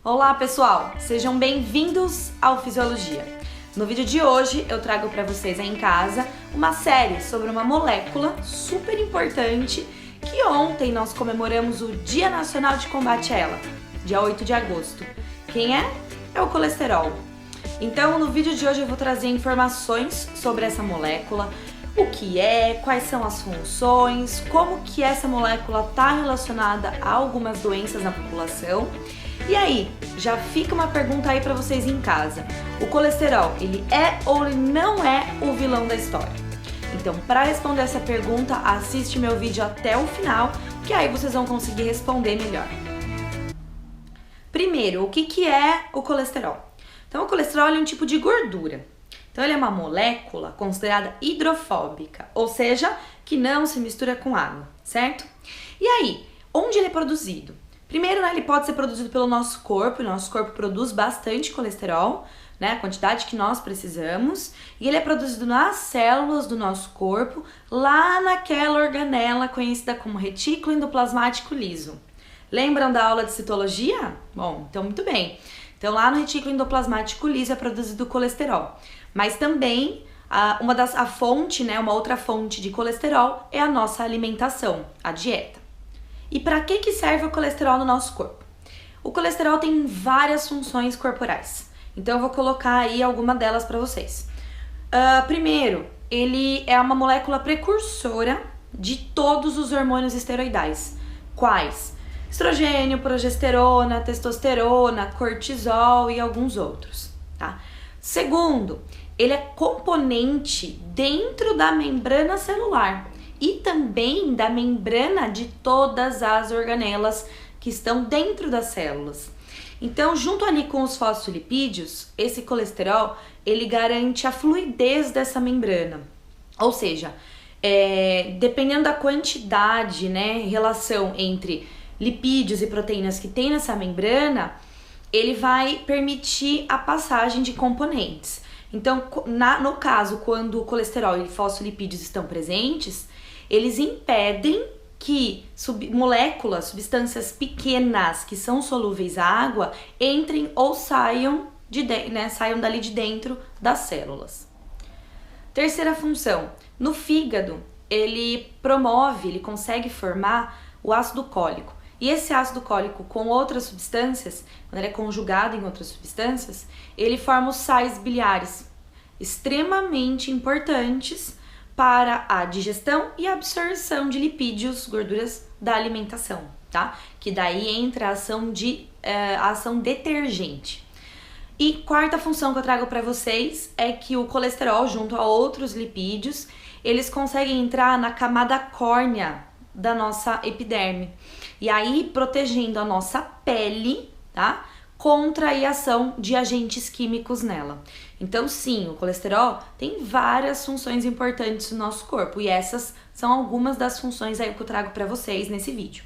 Olá pessoal, sejam bem-vindos ao Fisiologia. No vídeo de hoje eu trago para vocês aí em casa uma série sobre uma molécula super importante que ontem nós comemoramos o Dia Nacional de Combate a ela, dia 8 de agosto. Quem é? É o colesterol. Então no vídeo de hoje eu vou trazer informações sobre essa molécula, o que é, quais são as funções, como que essa molécula está relacionada a algumas doenças na população. E aí, já fica uma pergunta aí para vocês em casa. O colesterol, ele é ou ele não é o vilão da história? Então, para responder essa pergunta, assiste meu vídeo até o final, que aí vocês vão conseguir responder melhor. Primeiro, o que é o colesterol? Então, o colesterol é um tipo de gordura. Então, ele é uma molécula considerada hidrofóbica, ou seja, que não se mistura com água, certo? E aí, onde ele é produzido? Primeiro, né, ele pode ser produzido pelo nosso corpo, e o nosso corpo produz bastante colesterol, né, a quantidade que nós precisamos, e ele é produzido nas células do nosso corpo, lá naquela organela conhecida como retículo endoplasmático liso. Lembram da aula de citologia? Bom, então muito bem. Então lá no retículo endoplasmático liso é produzido o colesterol, mas também uma outra fonte de colesterol é a nossa alimentação, a dieta. E para que serve o colesterol no nosso corpo? O colesterol tem várias funções corporais, então eu vou colocar aí alguma delas para vocês. Primeiro, ele é uma molécula precursora de todos os hormônios esteroidais. Quais? Estrogênio, progesterona, testosterona, cortisol e alguns outros, tá? Segundo, ele é componente dentro da membrana celular e também da membrana de todas as organelas que estão dentro das células. Então, junto ali com os fosfolipídios, esse colesterol, ele garante a fluidez dessa membrana. Ou seja, dependendo da quantidade, né, relação entre lipídios e proteínas que tem nessa membrana, ele vai permitir a passagem de componentes. Então, no caso, quando o colesterol e o fosfolipídios estão presentes, eles impedem que moléculas, substâncias pequenas que são solúveis à água, entrem ou saiam dali de dentro das células. Terceira função, no fígado, ele consegue formar o ácido cólico. E esse ácido cólico com outras substâncias, quando ele é conjugado em outras substâncias, ele forma os sais biliares, extremamente importantes para a digestão e absorção de lipídios, gorduras da alimentação, tá? Que daí entra a ação detergente. E quarta função que eu trago para vocês é que o colesterol, junto a outros lipídios, eles conseguem entrar na camada córnea da nossa epiderme. E aí, protegendo a nossa pele, tá? Contra a ação de agentes químicos nela. Então, sim, o colesterol tem várias funções importantes no nosso corpo. E essas são algumas das funções aí que eu trago pra vocês nesse vídeo.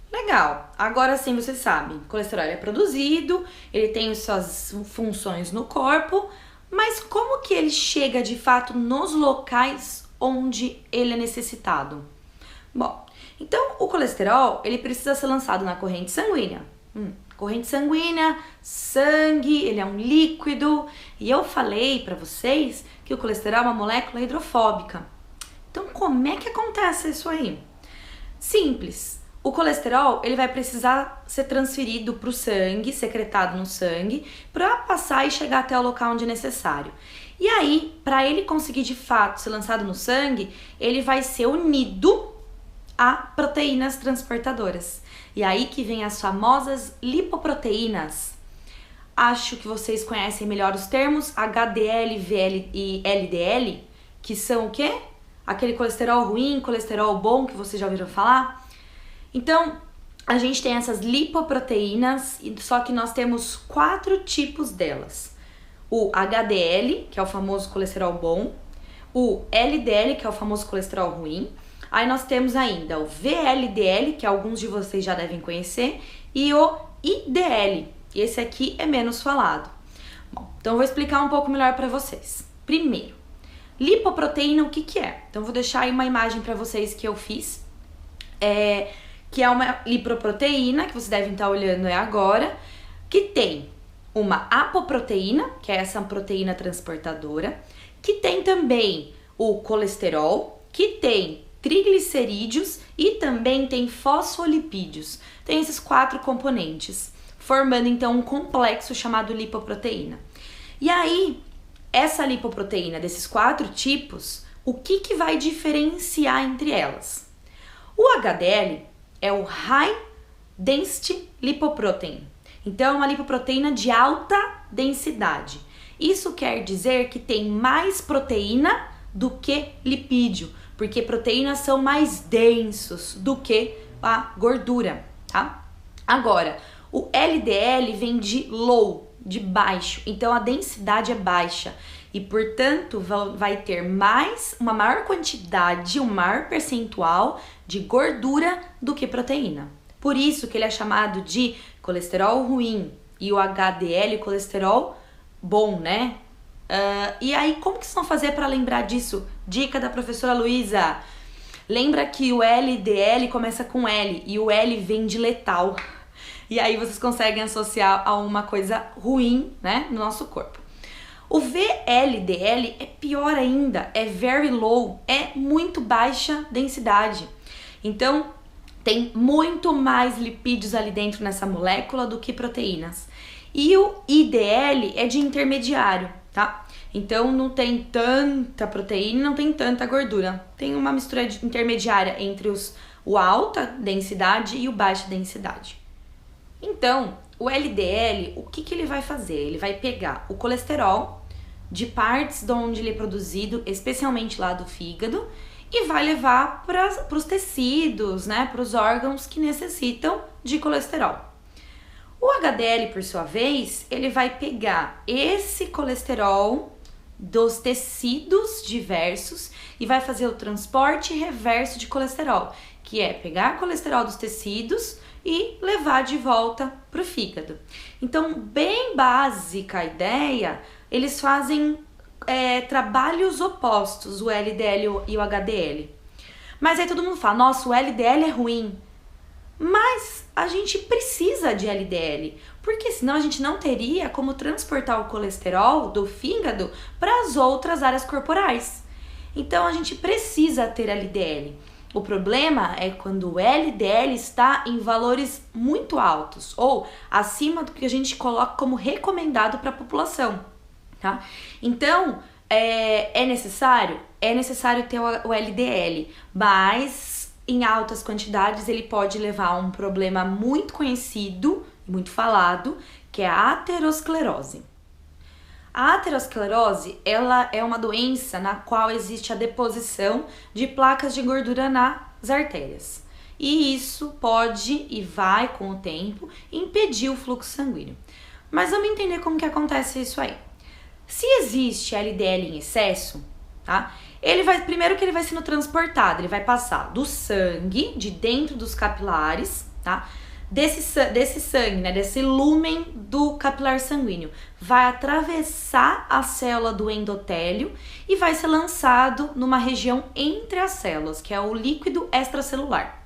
Legal! Agora sim, vocês sabem, o colesterol é produzido, ele tem suas funções no corpo, mas como que ele chega de fato nos locais onde ele é necessitado? Bom, então o colesterol, ele precisa ser lançado na corrente sanguínea. Corrente sanguínea, sangue, ele é um líquido. E eu falei para vocês que o colesterol é uma molécula hidrofóbica. Então, como é que acontece isso aí? Simples. O colesterol, ele vai precisar ser transferido para o sangue, secretado no sangue, para passar e chegar até o local onde é necessário. E aí, para ele conseguir de fato ser lançado no sangue, ele vai ser unido a proteínas transportadoras. E aí que vem as famosas lipoproteínas. Acho que vocês conhecem melhor os termos HDL, VL e LDL, que são o quê? Aquele colesterol ruim, colesterol bom que vocês já ouviram falar. Então, a gente tem essas lipoproteínas, só que nós temos 4 tipos delas. O HDL, que é o famoso colesterol bom, o LDL, que é o famoso colesterol ruim. Aí nós temos ainda o VLDL, que alguns de vocês já devem conhecer, e o IDL. Esse aqui é menos falado. Bom, então eu vou explicar um pouco melhor para vocês. Primeiro, lipoproteína, o que é? Então eu vou deixar aí uma imagem para vocês que eu fiz, que é uma lipoproteína, que vocês devem estar olhando agora, que tem uma apoproteína, que é essa proteína transportadora, que tem também o colesterol, que tem triglicerídeos e também tem fosfolipídios. Tem esses 4 componentes, formando então um complexo chamado lipoproteína. E aí, essa lipoproteína desses 4 tipos, o que vai diferenciar entre elas? O HDL é o High Density Lipoprotein. Então, é uma lipoproteína de alta densidade. Isso quer dizer que tem mais proteína do que lipídio, porque proteínas são mais densos do que a gordura, tá? Agora, o LDL vem de low, de baixo, então a densidade é baixa e, portanto, vai ter uma maior quantidade, um maior percentual de gordura do que proteína. Por isso que ele é chamado de colesterol ruim e o HDL, colesterol bom, né? E aí, como que vocês vão fazer para lembrar disso? Dica da professora Luísa. Lembra que o LDL começa com L e o L vem de letal. E aí vocês conseguem associar a uma coisa ruim, né, no nosso corpo. O VLDL é pior ainda, é very low, é muito baixa densidade. Então, tem muito mais lipídios ali dentro nessa molécula do que proteínas. E o IDL é de intermediário, tá? Então não tem tanta proteína, não tem tanta gordura. Tem uma mistura intermediária entre o alta densidade e o baixa densidade. Então, o LDL, o que ele vai fazer? Ele vai pegar o colesterol de partes de onde ele é produzido, especialmente lá do fígado, e vai levar para os tecidos, né, para os órgãos que necessitam de colesterol. O HDL, por sua vez, ele vai pegar esse colesterol dos tecidos diversos e vai fazer o transporte reverso de colesterol, que é pegar colesterol dos tecidos e levar de volta para o fígado. Então, bem básica a ideia, eles fazem trabalhos opostos, o LDL e o HDL. Mas aí todo mundo fala, nossa, o LDL é ruim. Mas a gente precisa de LDL, porque senão a gente não teria como transportar o colesterol do fígado para as outras áreas corporais. Então a gente precisa ter LDL. O problema é quando o LDL está em valores muito altos ou acima do que a gente coloca como recomendado para a população, tá? Então, é necessário? É necessário ter o LDL, mas em altas quantidades ele pode levar a um problema muito conhecido, muito falado, que é a aterosclerose. A aterosclerose, ela é uma doença na qual existe a deposição de placas de gordura nas artérias. E isso pode e vai, com o tempo, impedir o fluxo sanguíneo. Mas vamos entender como que acontece isso aí. Se existe LDL em excesso, tá? Primeiro que ele vai sendo transportado, ele vai passar do sangue, de dentro dos capilares, tá? Desse sangue, né, desse lúmen do capilar sanguíneo, vai atravessar a célula do endotélio e vai ser lançado numa região entre as células, que é o líquido extracelular.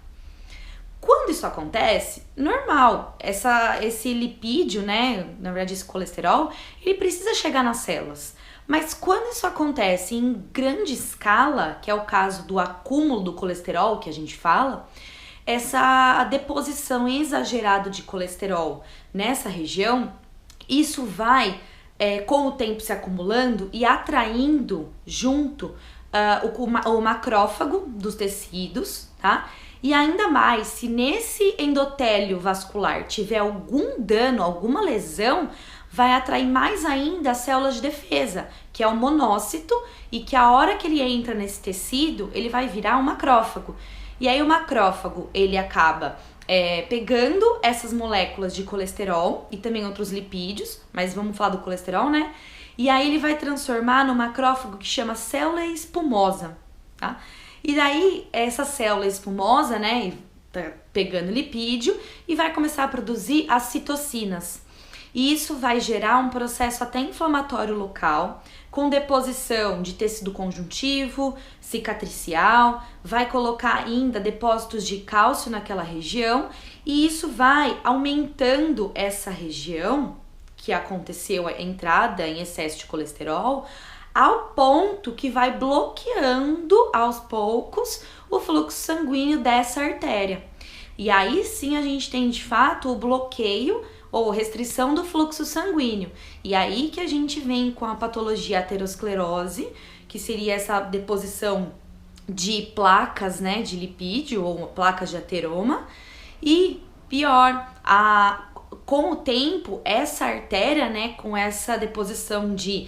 Quando isso acontece, normal, esse lipídio, né, na verdade esse colesterol, ele precisa chegar nas células. Mas quando isso acontece em grande escala, que é o caso do acúmulo do colesterol que a gente fala, essa deposição exagerada de colesterol nessa região, isso vai, com o tempo se acumulando e atraindo junto o macrófago dos tecidos, tá? E ainda mais, se nesse endotélio vascular tiver algum dano, alguma lesão, vai atrair mais ainda as células de defesa, que é o monócito, e que a hora que ele entra nesse tecido, ele vai virar um macrófago. E aí o macrófago, ele acaba pegando essas moléculas de colesterol e também outros lipídios, mas vamos falar do colesterol, né? E aí ele vai transformar no macrófago que chama célula espumosa, tá? E daí essa célula espumosa, né, tá pegando lipídio e vai começar a produzir as citocinas. e isso vai gerar um processo até inflamatório local, com deposição de tecido conjuntivo, cicatricial, vai colocar ainda depósitos de cálcio naquela região, e isso vai aumentando essa região que aconteceu a entrada em excesso de colesterol, ao ponto que vai bloqueando aos poucos o fluxo sanguíneo dessa artéria. E aí sim a gente tem de fato o bloqueio ou restrição do fluxo sanguíneo. E aí que a gente vem com a patologia aterosclerose, que seria essa deposição de placas, né, de lipídio ou placas de ateroma. E pior, com o tempo, essa artéria, né, com essa deposição de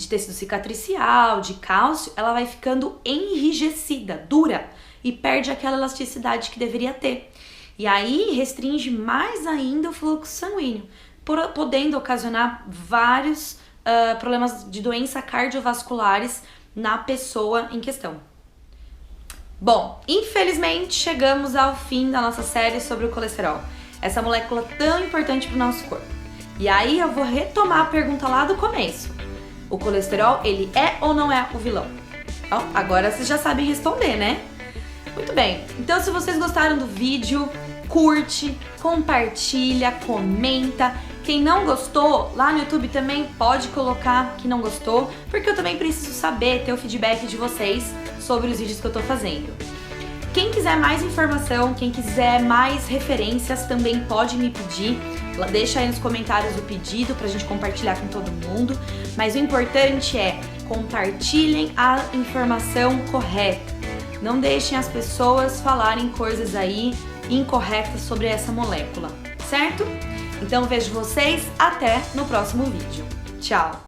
tecido cicatricial, de cálcio, ela vai ficando enrijecida, dura, e perde aquela elasticidade que deveria ter. E aí restringe mais ainda o fluxo sanguíneo, podendo ocasionar vários problemas de doença cardiovasculares na pessoa em questão. Bom, infelizmente chegamos ao fim da nossa série sobre o colesterol, essa molécula tão importante para o nosso corpo. E aí eu vou retomar a pergunta lá do começo. O colesterol, ele é ou não é o vilão? Então, agora vocês já sabem responder, né? Muito bem, então se vocês gostaram do vídeo, curte, compartilha, comenta. Quem não gostou, lá no YouTube também pode colocar que não gostou, porque eu também preciso saber, ter o feedback de vocês sobre os vídeos que eu tô fazendo. Quem quiser mais informação, quem quiser mais referências, também pode me pedir. Deixa aí nos comentários o pedido pra gente compartilhar com todo mundo. Mas o importante é compartilhem a informação correta. Não deixem as pessoas falarem coisas aí incorretas sobre essa molécula, certo? Então vejo vocês até no próximo vídeo. Tchau!